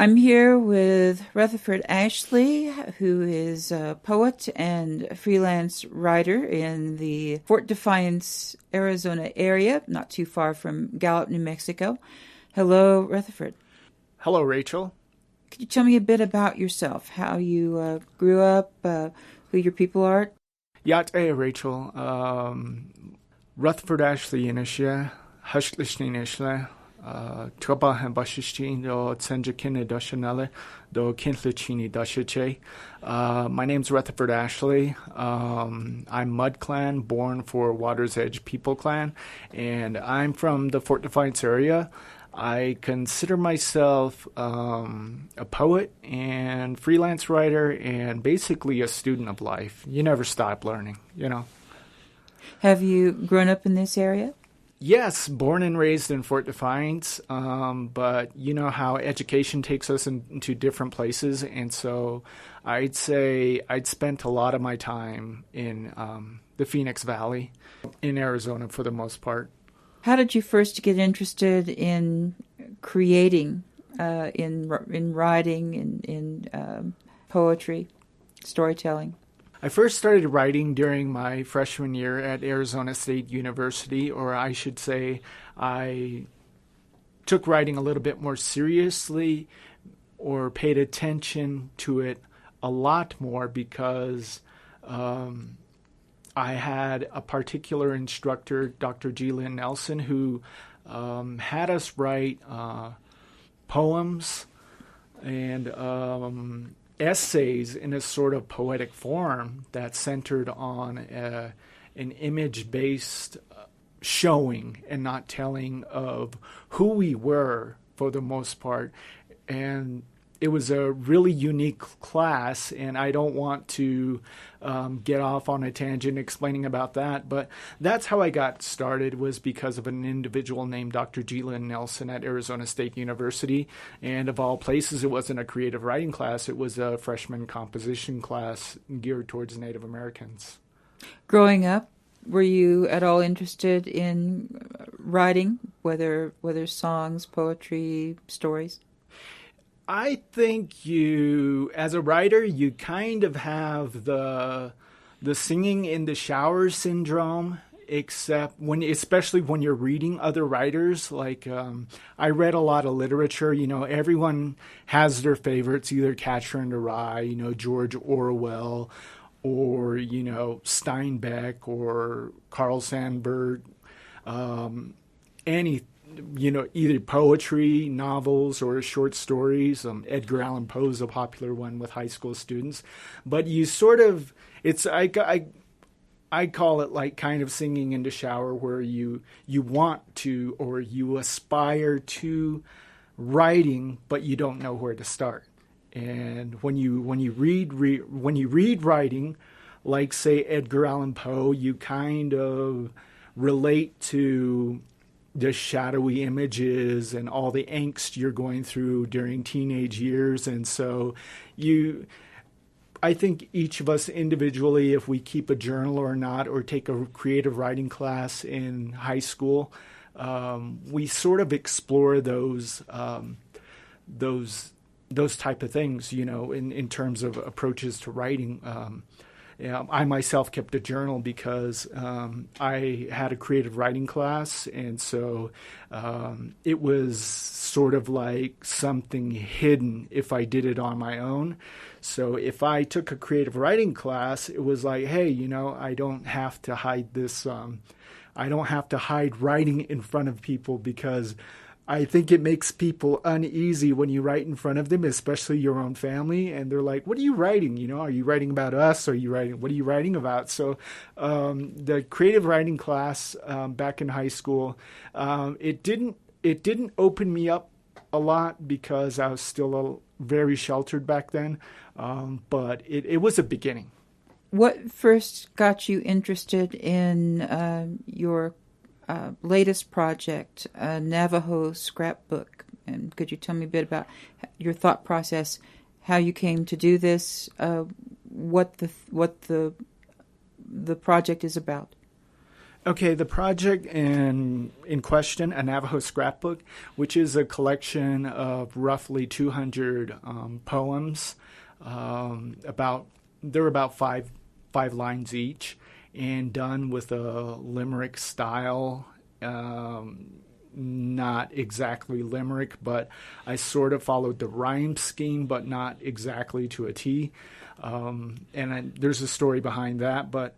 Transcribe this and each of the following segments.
I'm here with Rutherford Ashley, who is a poet and freelance writer in the Fort Defiance, Arizona area, not too far from Gallup, New Mexico. Hello, Rutherford. Hello, Rachel. Could you tell me a bit about yourself, how you grew up, who your people are? Rachel. Rutherford Ashley Inishia, Hushlishin Ishle. Traba and Bashishin do Tsenjakin Doshanele do Kintlachini Doshache. My name's Rutherford Ashley. I'm Mud Clan, born for Water's Edge People Clan, and I'm from the Fort Defiance area. I consider myself a poet and freelance writer and basically a student of life. You never stop learning, Have you grown up in this area? Yes, born and raised in Fort Defiance, but you know how education takes us into different places, and so I'd say I'd spent a lot of my time in the Phoenix Valley in Arizona for the most part. How did you first get interested in creating, in writing, in poetry, storytelling? I first started writing during my freshman year at Arizona State University, or I should say I took writing a little bit more seriously or paid attention to it a lot more because I had a particular instructor, Dr. G. Lynn Nelson, who had us write poems and essays in a sort of poetic form that centered on an image-based showing and not telling of who we were for the most part. And it was a really unique class, and I don't want to get off on a tangent explaining about that, but that's how I got started, was because of an individual named Dr. G. Lynn Nelson at Arizona State University. And of all places, it wasn't a creative writing class. It was a freshman composition class geared towards Native Americans. Growing up, were you at all interested in writing, whether songs, poetry, stories? I think you, as a writer, you kind of have the singing in the shower syndrome, especially when you're reading other writers. Like I read a lot of literature. Everyone has their favorites, either Catcher in the Rye, George Orwell, or Steinbeck or Carl Sandburg, either poetry, novels, or short stories. Edgar Allan Poe is a popular one with high school students. But you sort of, I call it like kind of singing in the shower, where you want to, or you aspire to writing, but you don't know where to start. And when you read writing, like say Edgar Allan Poe, you kind of relate to the shadowy images and all the angst you're going through during teenage years. And so I think each of us individually, if we keep a journal or not, or take a creative writing class in high school, we sort of explore those type of things, in terms of approaches to writing. I myself kept a journal because I had a creative writing class, and so it was sort of like something hidden if I did it on my own. So if I took a creative writing class, it was like, hey, I don't have to hide this. I don't have to hide writing in front of people, because I think it makes people uneasy when you write in front of them, especially your own family, and they're like, what are you writing? Are you writing about us? What are you writing about? So the creative writing class back in high school, it didn't open me up a lot because I was still very sheltered back then, but it was a beginning. What first got you interested in your latest project, a Navajo scrapbook? And could you tell me a bit about your thought process, how you came to do this, what the project is about? Okay, the project in question, a Navajo scrapbook, which is a collection of roughly 200 poems. About they're about five lines each, and done with a limerick style. Not exactly limerick, but I sort of followed the rhyme scheme, but not exactly to a T. There's a story behind that, but.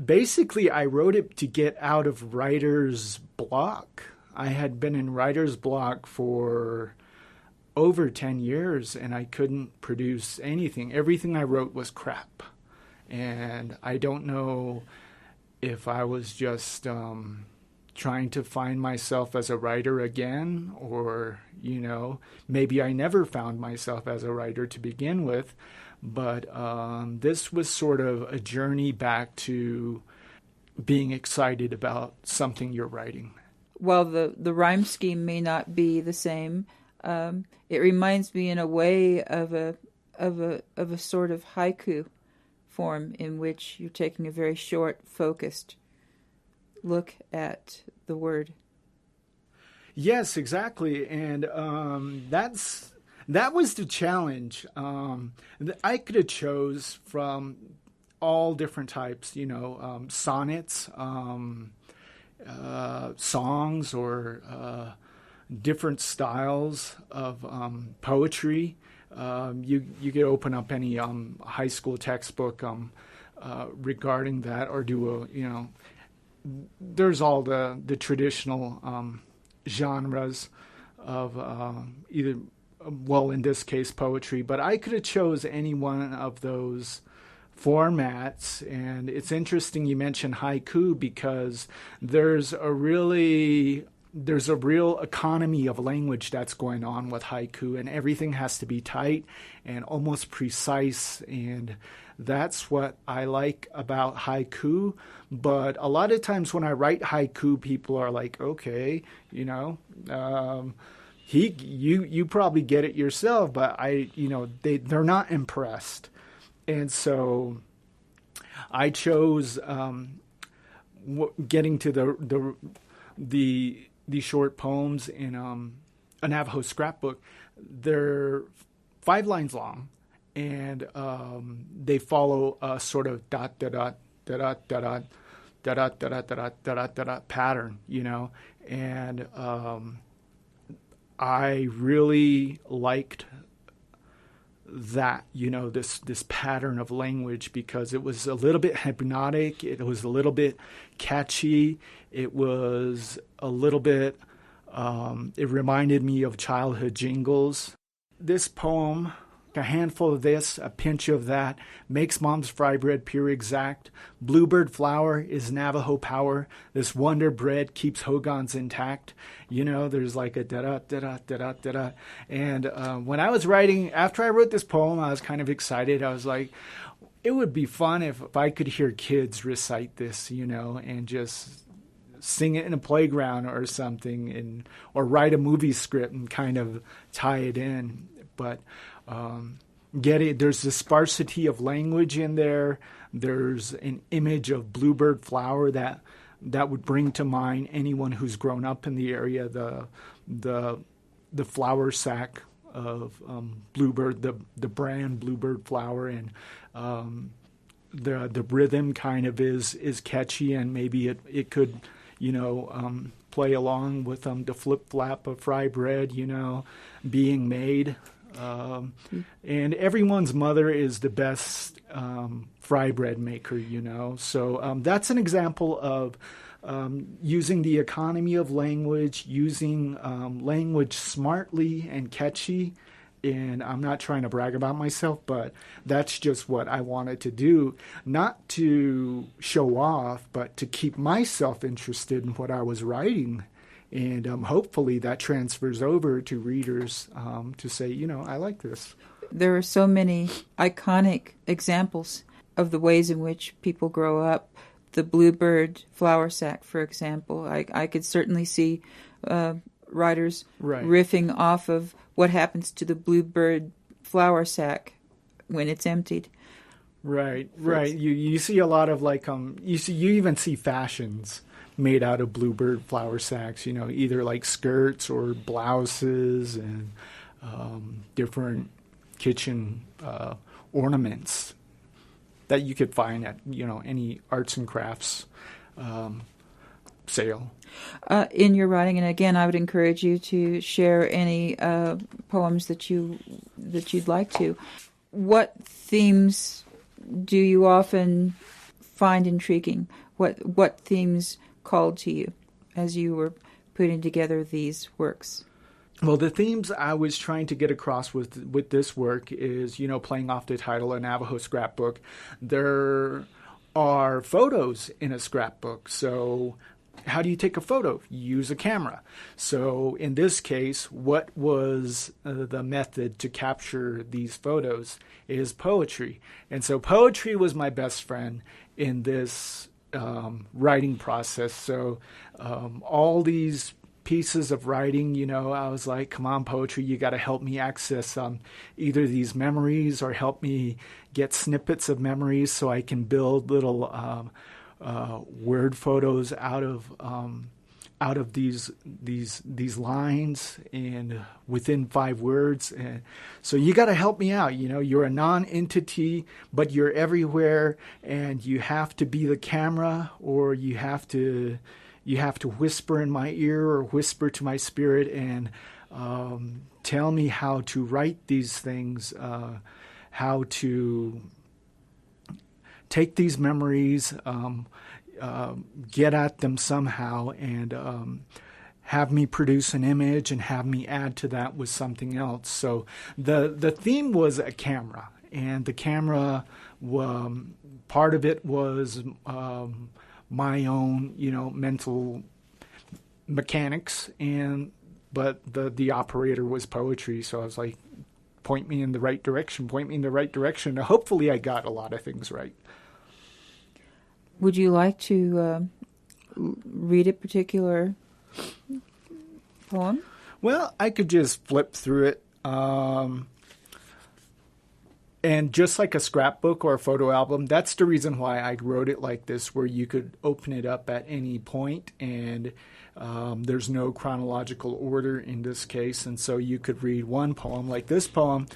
Basically, I wrote it to get out of writer's block. I had been in writer's block for over 10 years and I couldn't produce anything. Everything I wrote was crap. And I don't know if I was just trying to find myself as a writer again, or, maybe I never found myself as a writer to begin with. But this was sort of a journey back to being excited about something you're writing. While the rhyme scheme may not be the same, it reminds me in a way of a sort of haiku form in which you're taking a very short, focused look at the word. Yes, exactly, and that was the challenge. I could have chose from all different types, sonnets, songs, or different styles of poetry. You could open up any high school textbook regarding that, or do there's all the traditional genres of either. Well, in this case, poetry, but I could have chose any one of those formats. And it's interesting you mentioned haiku, because there's a real economy of language that's going on with haiku, and everything has to be tight and almost precise. And that's what I like about haiku. But a lot of times when I write haiku, people are like, okay, you probably get it yourself, but they're not impressed. And so I chose getting to the short poems in a Navajo scrapbook. They're 5 lines long, and they follow a sort of dot dot dot dot dot dot dot dot dot dot dot pattern, and I really liked that, this pattern of language, because it was a little bit hypnotic, it was a little bit catchy, it was a little bit, it reminded me of childhood jingles. This poem, a handful of this, a pinch of that, makes mom's fry bread pure exact. Bluebird flour is Navajo power. This wonder bread keeps hogans intact. There's like a da-da, da-da, da-da, da-da. And when I was writing, after I wrote this poem, I was kind of excited. I was like, it would be fun if I could hear kids recite this, and just sing it in a playground or something, or write a movie script and kind of tie it in. But there's a sparsity of language in there. There's an image of bluebird flower that would bring to mind anyone who's grown up in the area. The flour sack of bluebird, the brand bluebird flower, and the rhythm kind of is catchy, and maybe it could play along with the flip flap of fry bread being made. And everyone's mother is the best fry bread maker, So that's an example of using the economy of language, using language smartly and catchy. And I'm not trying to brag about myself, but that's just what I wanted to do, not to show off, but to keep myself interested in what I was writing. And hopefully that transfers over to readers to say, I like this. There are so many iconic examples of the ways in which people grow up. The bluebird flour sack, for example. I could certainly see writers riffing off of what happens to the bluebird flour sack when it's emptied. Right, fruits. right. You see a lot of like you even see fashions made out of bluebird flower sacks. Either like skirts or blouses and different kitchen ornaments that you could find at any arts and crafts um, sale. In your writing, and again, I would encourage you to share any poems that you'd like to. What themes do you often find intriguing? What themes called to you as you were putting together these works? Well, the themes I was trying to get across with this work is, playing off the title, a Navajo scrapbook. There are photos in a scrapbook. So how do you take a photo? You use a camera. So in this case, what was the method to capture these photos is poetry. And so poetry was my best friend in this writing process. So all these pieces of writing, I was like, come on, poetry, you got to help me access either these memories or help me get snippets of memories so I can build little word photos out of these lines and within 5 words. And so you got to help me out. You're a non-entity, but you're everywhere, and you have to be the camera, or you have to whisper in my ear or whisper to my spirit and tell me how to write these things, how to take these memories, get at them somehow, and have me produce an image and have me add to that with something else. So the theme was a camera, and the camera, part of it was my own, mental mechanics, but the operator was poetry. So I was like, point me in the right direction. Hopefully I got a lot of things right. Would you like to read a particular poem? Well, I could just flip through it. And just like a scrapbook or a photo album, that's the reason why I wrote it like this, where you could open it up at any point, and there's no chronological order in this case. And so you could read one poem, like this poem,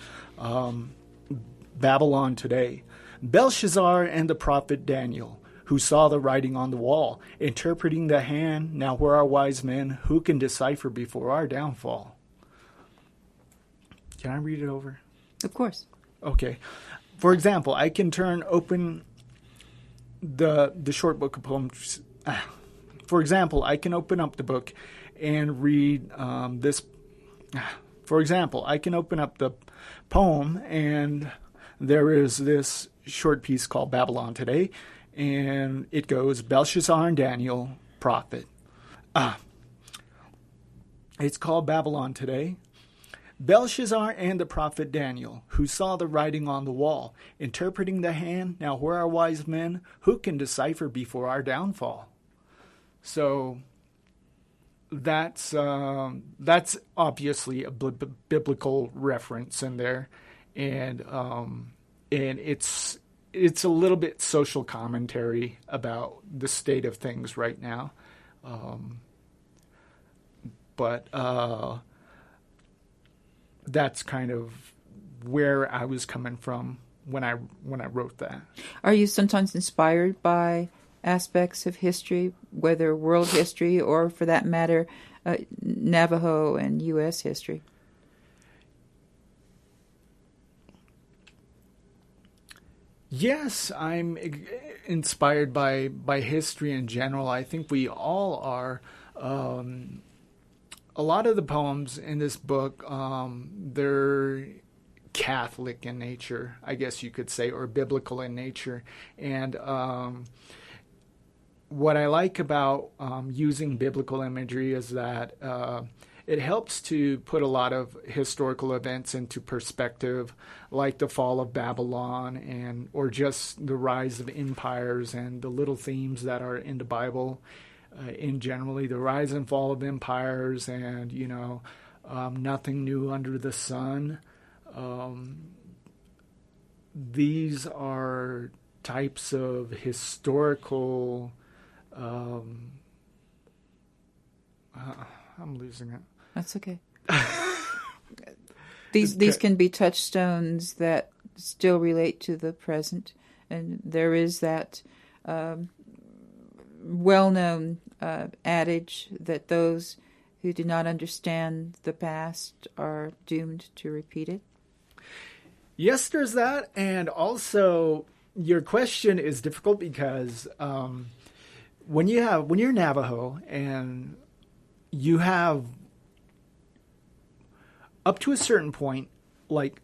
Babylon Today. Belshazzar and the prophet Daniel, who saw the writing on the wall, interpreting the hand, now where are wise men, who can decipher before our downfall? Can I read it over? Of course. Okay. For example, I can open the short book of poems. For example, I can open up the book and read this. For example, I can open up the poem, and there is this short piece called Babylon Today, and it goes, Belshazzar and Daniel, prophet. It's called Babylon Today. Belshazzar and the prophet Daniel, who saw the writing on the wall, interpreting the hand, now where are wise men, who can decipher before our downfall? So that's obviously a biblical reference in there, and it's a little bit social commentary about the state of things right now, but that's kind of where I was coming from when I wrote that. Are you sometimes inspired by aspects of history, whether world history or, for that matter, Navajo and U.S. history? Yes, I'm inspired by history in general. I think we all are. A lot of the poems in this book, they're Catholic in nature, I guess you could say, or biblical in nature. And what I like about using biblical imagery is that it helps to put a lot of historical events into perspective, like the fall of Babylon, or just the rise of empires and the little themes that are in the Bible. In generally, the rise and fall of empires, and nothing new under the sun. these are types of historical. I'm losing it. That's okay. These can be touchstones that still relate to the present, and there is that well-known adage that those who do not understand the past are doomed to repeat it. Yes, there's that, and also your question is difficult because when you're Navajo and you have up to a certain point like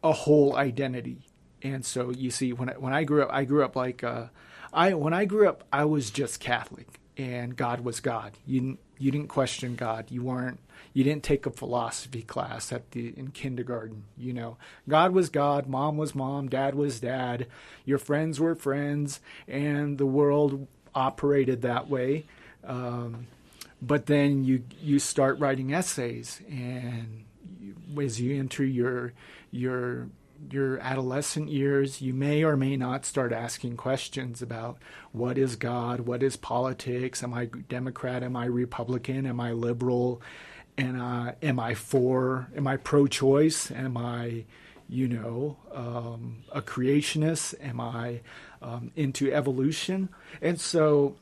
a whole identity, and so you see when I grew up like when I grew up I was just Catholic and God was God. You didn't question God. You didn't take a philosophy class in kindergarten. God was God, mom was mom, dad was dad, your friends were friends, and the world operated that way. But then you start writing essays, and as you enter your adolescent years, you may or may not start asking questions about what is God, what is politics, am I Democrat, am I Republican, am I liberal, and am I pro-choice, am I a creationist, am I into evolution. And so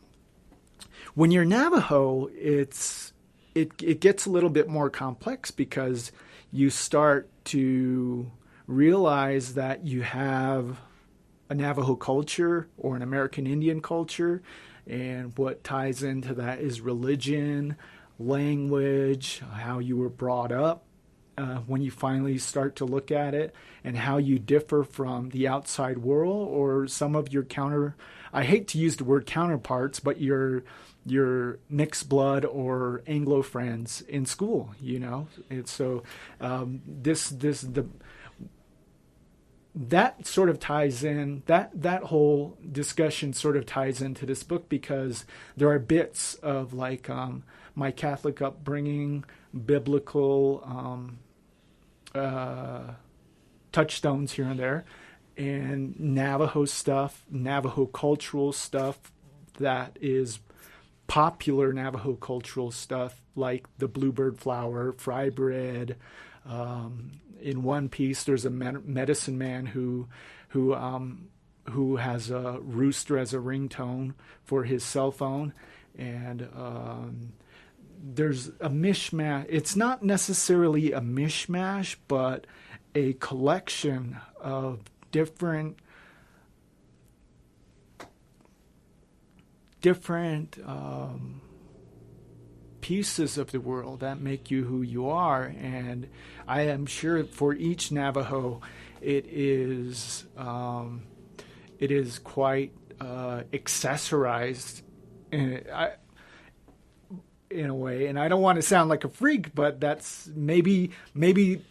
when you're Navajo, it gets a little bit more complex because you start to realize that you have a Navajo culture or an American Indian culture, and what ties into that is religion, language, how you were brought up, when you finally start to look at it, and how you differ from the outside world or some of your I hate to use the word counterparts, but your mixed blood or Anglo friends in school, And so that sort of ties in, that whole discussion sort of ties into this book, because there are bits of like my Catholic upbringing, biblical touchstones here and there, and Navajo stuff, Navajo cultural stuff that is popular Navajo cultural stuff, like the bluebird flower, fry bread. In one piece, there's a medicine man who has a rooster as a ringtone for his cell phone, and there's a mishmash. It's not necessarily a mishmash, but a collection of different pieces of the world that make you who you are. And I am sure for each Navajo, it is quite accessorized in a way. And I don't want to sound like a freak, but that's maybe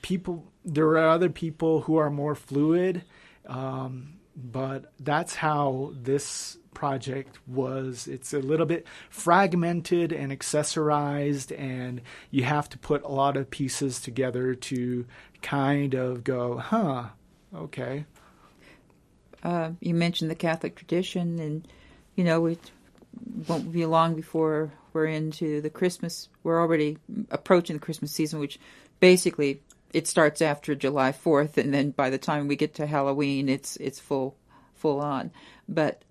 people. There are other people who are more fluid, but that's how this project was. It's a little bit fragmented and accessorized, and you have to put a lot of pieces together to kind of go, okay. You mentioned the Catholic tradition, and it won't be long before we're into the Christmas. We're already approaching the Christmas season, which basically it starts after July 4th, and then by the time we get to Halloween, it's full on. But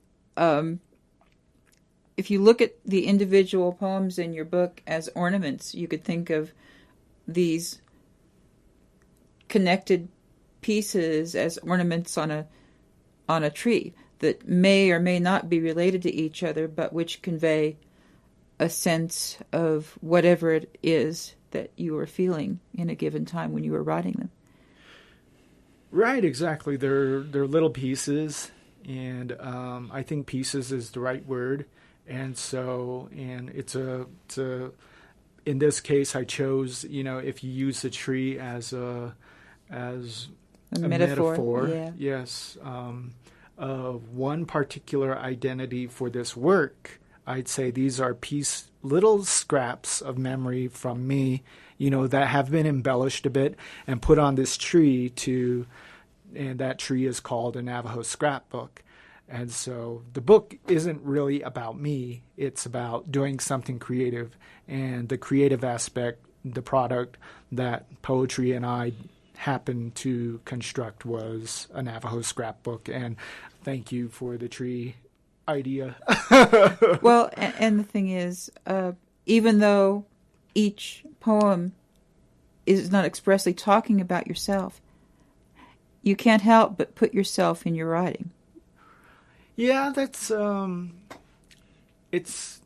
if you look at the individual poems in your book as ornaments, you could think of these connected pieces as ornaments on a tree that may or may not be related to each other, but which convey a sense of whatever it is that you were feeling in a given time when you were writing them. Right, exactly. They're little pieces, and I think pieces is the right word. And so, and it's a in this case, I chose, if you use the tree as a metaphor, yeah. Yes, of one particular identity for this work, I'd say these are little scraps of memory from me, that have been embellished a bit and put on this tree to and that tree is called a Navajo scrapbook. And so the book isn't really about me. It's about doing something creative, and the creative aspect, the product that poetry and I happened to construct was a Navajo scrapbook. And thank you for the tree idea. Well, and the thing is, even though each poem is not expressly talking about yourself, you can't help but put yourself in your writing. Yeah, that's it's.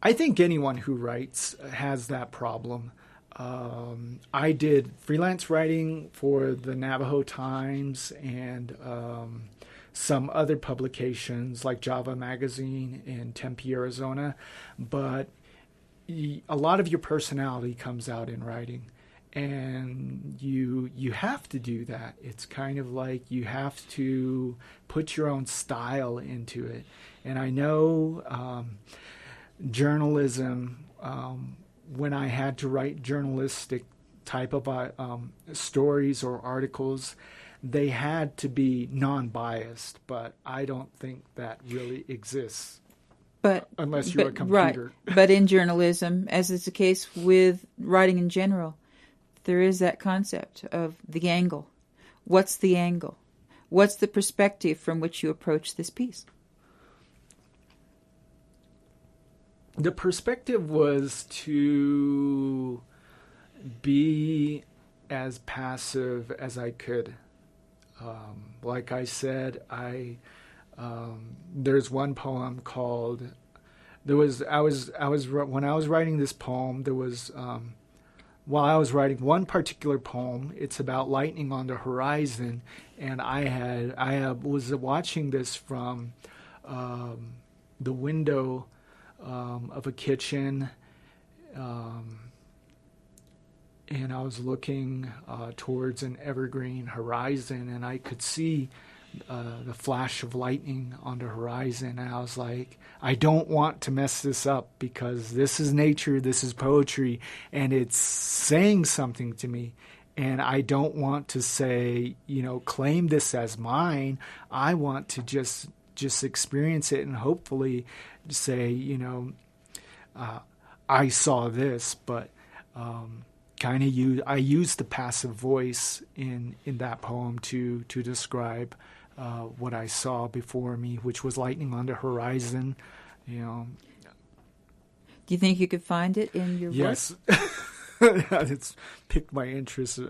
I think anyone who writes has that problem. I did freelance writing for the Navajo Times and some other publications like Java Magazine in Tempe, Arizona, but a lot of your personality comes out in writing, and you have to do that. It's kind of like you have to put your own style into it. And I know journalism, when I had to write journalistic type of stories or articles, they had to be non-biased, but I don't think that really exists. But unless you're a Right. computer. But in journalism, as is the case with writing in general, there is that concept of the angle. What's the angle? What's the perspective from which you approach this piece? The perspective was to be as passive as I could. Like I said, there's one poem called. When I was writing this poem, there was while I was writing one particular poem. It's about lightning on the horizon, and I was watching this from the window of a kitchen, and I was looking towards an evergreen horizon, and I could see the flash of lightning on the horizon. And I was like, I don't want to mess this up, because this is nature, this is poetry, and it's saying something to me. And I don't want to say, claim this as mine. I want to just experience it and hopefully say, I saw this, but I used the passive voice in that poem to describe what I saw before me, which was lightning on the horizon. Do you think you could find it in your work? Yes. It's piqued my interest.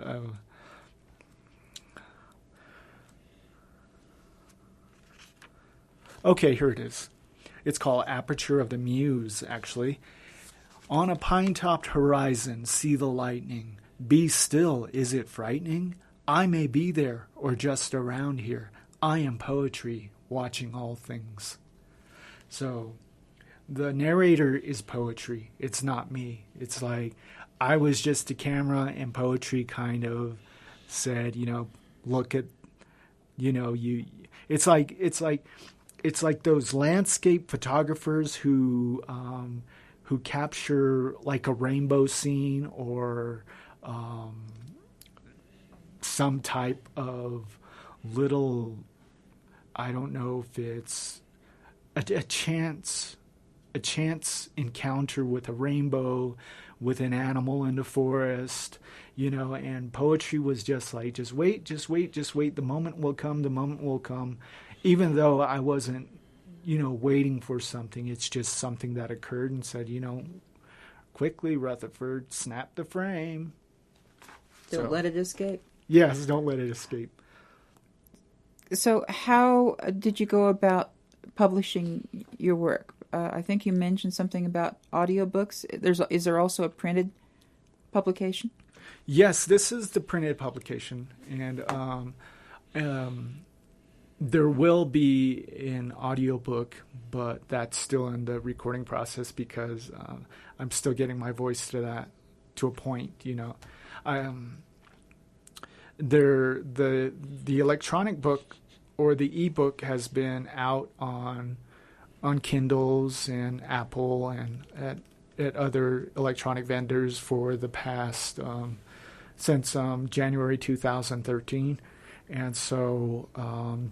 Okay, here it is. It's called Aperture of the Muse, actually. On a pine-topped horizon, see the lightning. Be still, is it frightening? I may be there, or just around here. I am poetry, watching all things. So, the narrator is poetry. It's not me. It's like, I was just a camera, and poetry kind of said, look at, it's like those landscape photographers who capture like a rainbow scene or some type of little, I don't know if it's a chance encounter with a rainbow, with an animal in the forest, and poetry was just like, just wait, the moment will come, even though I wasn't, waiting for something. It's just something that occurred and said, quickly, Rutherford, snap the frame. Don't let it escape. Yes, don't let it escape. So how did you go about publishing your work? I think you mentioned something about audiobooks. Is there also a printed publication? Yes, this is the printed publication, and there will be an audiobook, but that's still in the recording process because I'm still getting my voice to a point. The electronic book or the ebook has been out on Kindles and Apple and at other electronic vendors for the past since January 2013. And so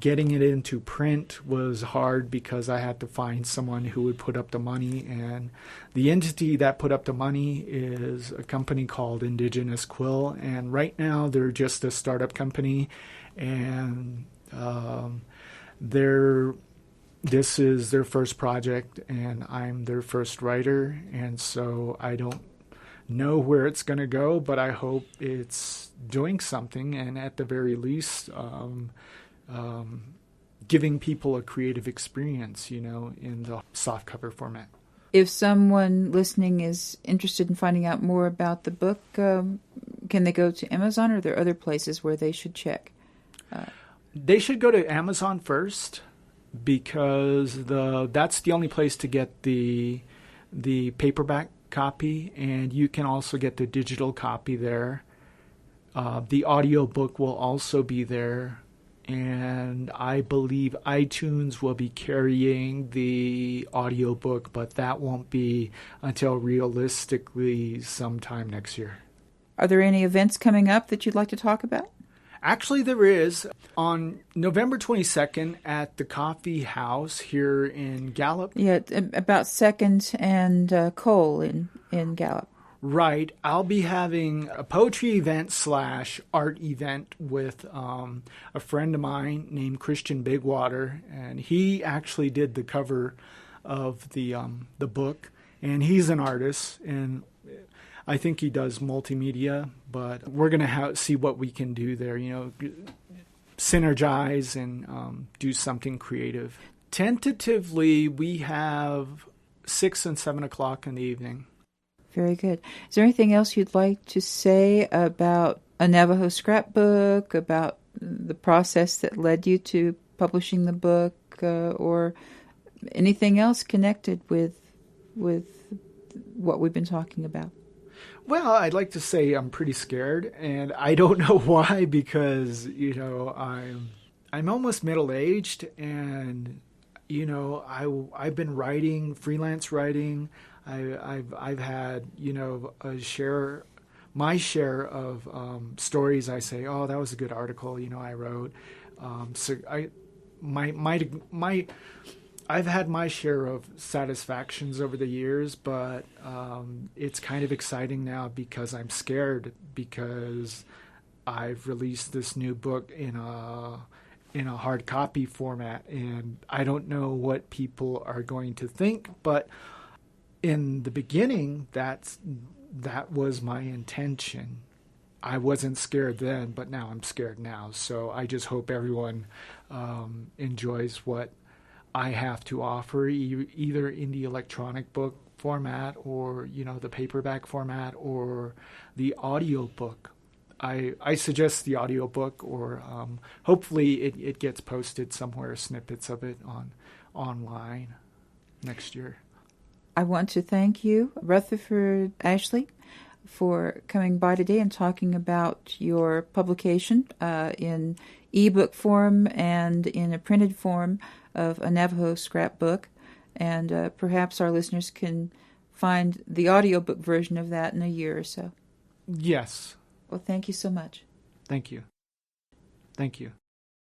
getting it into print was hard because I had to find someone who would put up the money. And the entity that put up the money is a company called Indigenous Quill. And right now they're just a startup company. And this is their first project, and I'm their first writer. And so I don't know where it's going to go, but I hope it's doing something, and at the very least giving people a creative experience, in the softcover format. If someone listening is interested in finding out more about the book, can they go to Amazon, or are there other places where they should check? They should go to Amazon first, because that's the only place to get the paperback copy, and you can also get the digital copy there. The audiobook will also be there, and I believe iTunes will be carrying the audiobook, but that won't be until realistically sometime next year. Are there any events coming up that you'd like to talk about? Actually, there is. On November 22nd at the Coffee House here in Gallup. Yeah, about 2nd and Cole in Gallup. Right. I'll be having a poetry event / art event with a friend of mine named Christian Bigwater, and he actually did the cover of the book, and he's an artist, and I think he does multimedia, but we're going to see what we can do there, synergize and do something creative. Tentatively, we have 6 and 7 o'clock in the evening. Very good. Is there anything else you'd like to say about a Navajo scrapbook, about the process that led you to publishing the book, or anything else connected with what we've been talking about? Well, I'd like to say I'm pretty scared, and I don't know why, because, I'm almost middle-aged, and, I've been writing, freelance writing. I've had, my share of stories. I say, oh, that was a good article, I wrote. So I've had my share of satisfactions over the years, but it's kind of exciting now because I'm scared, because I've released this new book in a hard copy format, and I don't know what people are going to think, but in the beginning, that was my intention. I wasn't scared then, but now I'm scared now. So I just hope everyone enjoys what I have to offer, either in the electronic book format, or the paperback format, or the audio book. I suggest the audio book, or hopefully it gets posted somewhere, snippets of it online next year. I want to thank you, Rutherford Ashley, for coming by today and talking about your publication in ebook form and in a printed form of a Navajo scrapbook. And perhaps our listeners can find the audiobook version of that in a year or so. Yes. Well, thank you so much. Thank you. Thank you.